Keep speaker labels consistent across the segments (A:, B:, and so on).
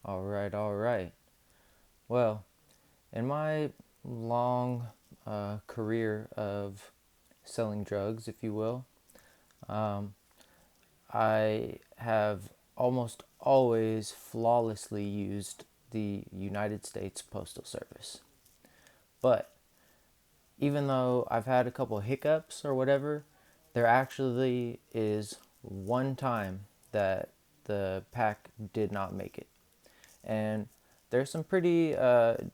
A: All right, all right. Well, in my long career of selling drugs, if you will, um, I have almost always flawlessly used the United States Postal Service. But even though I've had a couple hiccups or whatever, there actually is one time that the pack did not make it. And there's some pretty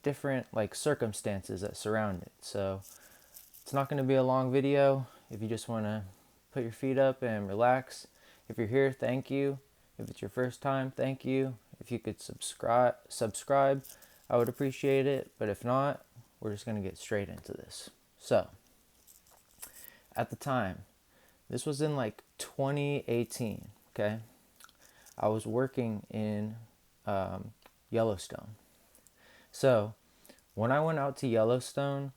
A: different like circumstances that surround it. So it's not going to be a long video. If you just want to put your feet up and relax. If you're here, thank you. If it's your first time, thank you. If you could subscribe, I would appreciate it. But if not, we're just going to get straight into this. So, at the time, this was in like 2018, okay? I was working in Yellowstone. So, when I went out to Yellowstone,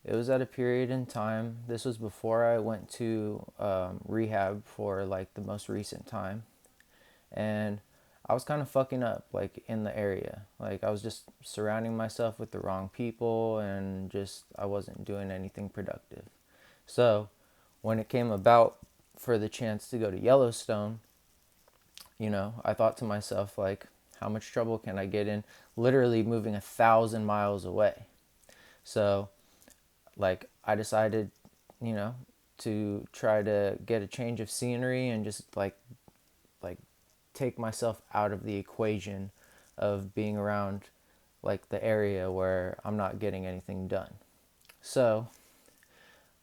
A: it was at a period in time. This was before I went to rehab for like the most recent time. And I was kind of fucking up like in the area. Like I was just surrounding myself with the wrong people and just I wasn't doing anything productive. So, when it came about for the chance to go to Yellowstone, I thought to myself, like, how much trouble can I get in literally moving 1,000 miles away? So, like, I decided, you know, to try to get a change of scenery and just like take myself out of the equation of being around like the area where I'm not getting anything done. So,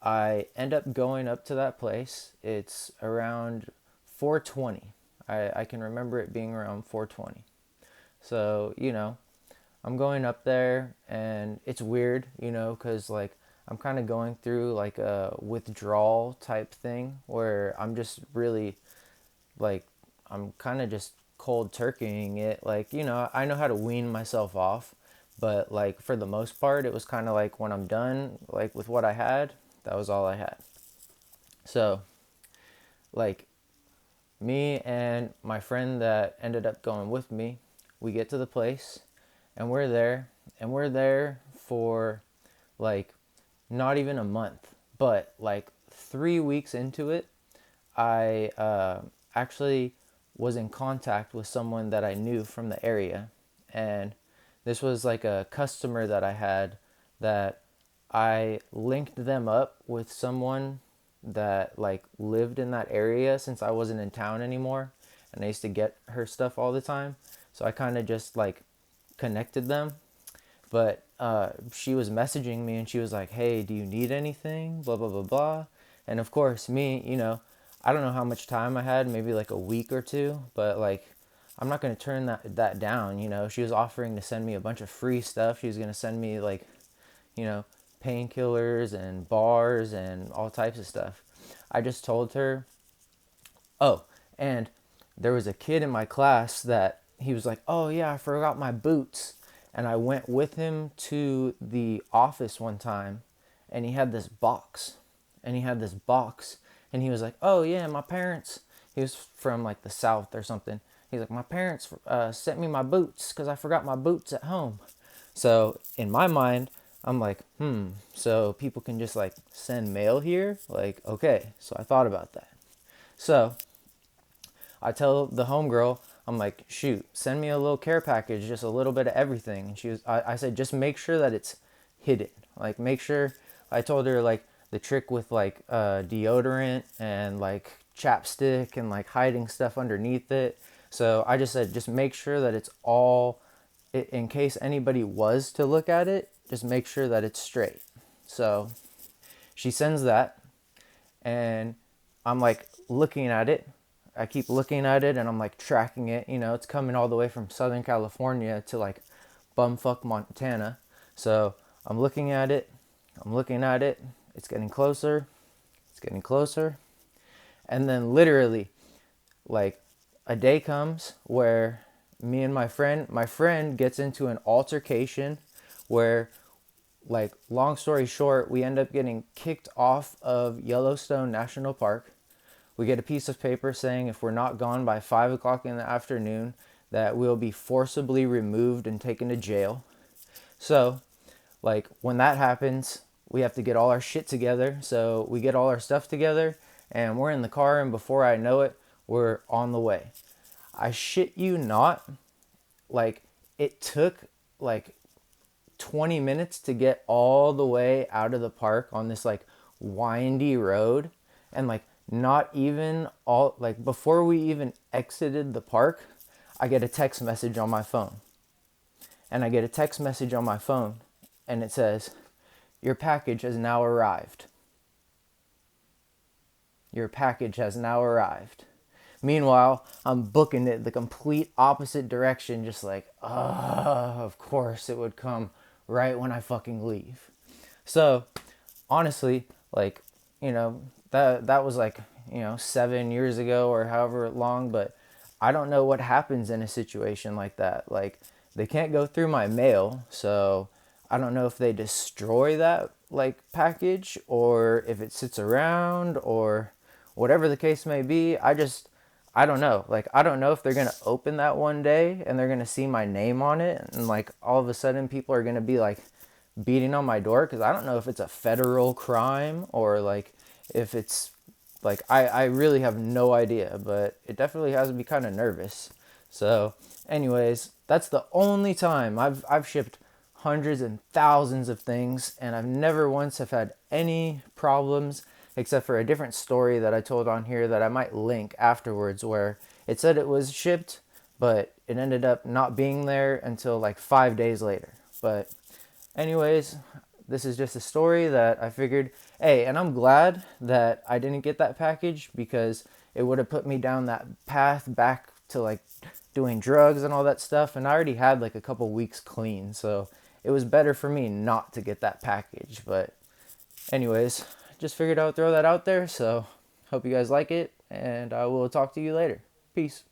A: I end up going up to that place. It's around 4:20. I can remember it being around 4:20. So, I'm going up there and it's weird, cuz like I'm kind of going through like a withdrawal type thing where I'm just really like I'm kind of just cold turkeying it. Like, I know how to wean myself off, but like for the most part, it was kind of like when I'm done, like with what I had, that was all I had. So, like, me and my friend that ended up going with me, we get to the place and we're there for like not even a month, but like 3 weeks into it, I actually was in contact with someone that I knew from the area. And this was like a customer that I had that I linked them up with someone that like lived in that area since I wasn't in town anymore. And I used to get her stuff all the time. So I kind of just like connected them. But she was messaging me and she was like, hey, do you need anything? Blah, blah, blah, blah. And of course, me, I don't know how much time I had, maybe like a week or two, but like, I'm not going to turn that down. She was offering to send me a bunch of free stuff. She was going to send me like, you know, painkillers and bars and all types of stuff. I just told her, oh, and there was a kid in my class that he was like, oh yeah, I forgot my boots. And I went with him to the office one time and he had this box. And he had this box and he was like, oh yeah, my parents, he was from like the South or something. He's like, my parents sent me my boots because I forgot my boots at home. So in my mind, I'm like, so people can just like send mail here? Like, okay. So I thought about that. So I tell the homegirl, I'm like, shoot, send me a little care package, just a little bit of everything. And I said, just make sure that it's hidden. Like, make sure, I told her, like, the trick with, like, deodorant and, like, chapstick and, like, hiding stuff underneath it. So I just said, just make sure that it's all, in case anybody was to look at it, just make sure that it's straight. So she sends that, and I'm like looking at it. I keep looking at it and I'm like tracking it. It's coming all the way from Southern California to like bumfuck Montana. So I'm looking at it. I'm looking at it. It's getting closer. It's getting closer. And then literally, like, a day comes where me and my friend gets into an altercation where, like, long story short, we end up getting kicked off of Yellowstone National Park. We get a piece of paper saying if we're not gone by 5 o'clock in the afternoon, that we'll be forcibly removed and taken to jail. So, like, when that happens, we have to get all our shit together. So we get all our stuff together and we're in the car, and before I know it, we're on the way. I shit you not, like, it took like 20 minutes to get all the way out of the park on this like windy road. And like, not even all, like, before we even exited the park, I get a text message on my phone. And I get a text message on my phone and it says, "Your package has now arrived. Your package has now arrived." Meanwhile, I'm booking it the complete opposite direction, just like, of course it would come right when I fucking leave. So, honestly, like, that was like, 7 years ago or however long, but I don't know what happens in a situation like that. Like, they can't go through my mail, so I don't know if they destroy that like package or if it sits around or whatever the case may be. I don't know. Like, I don't know if they're going to open that one day and they're going to see my name on it and like all of a sudden people are going to be like beating on my door, because I don't know if it's a federal crime or like if it's like, I really have no idea, but it definitely has me kind of nervous. So anyways, that's the only time I've shipped hundreds and thousands of things, and I've never once have had any problems, except for a different story that I told on here that I might link afterwards, where it said it was shipped, but it ended up not being there until like 5 days later. But anyways, this is just a story that I figured, hey, and I'm glad that I didn't get that package, because it would have put me down that path back to like doing drugs and all that stuff, and I already had like a couple weeks clean, so it was better for me not to get that package. But anyways, just figured I would throw that out there, so hope you guys like it, and I will talk to you later. Peace.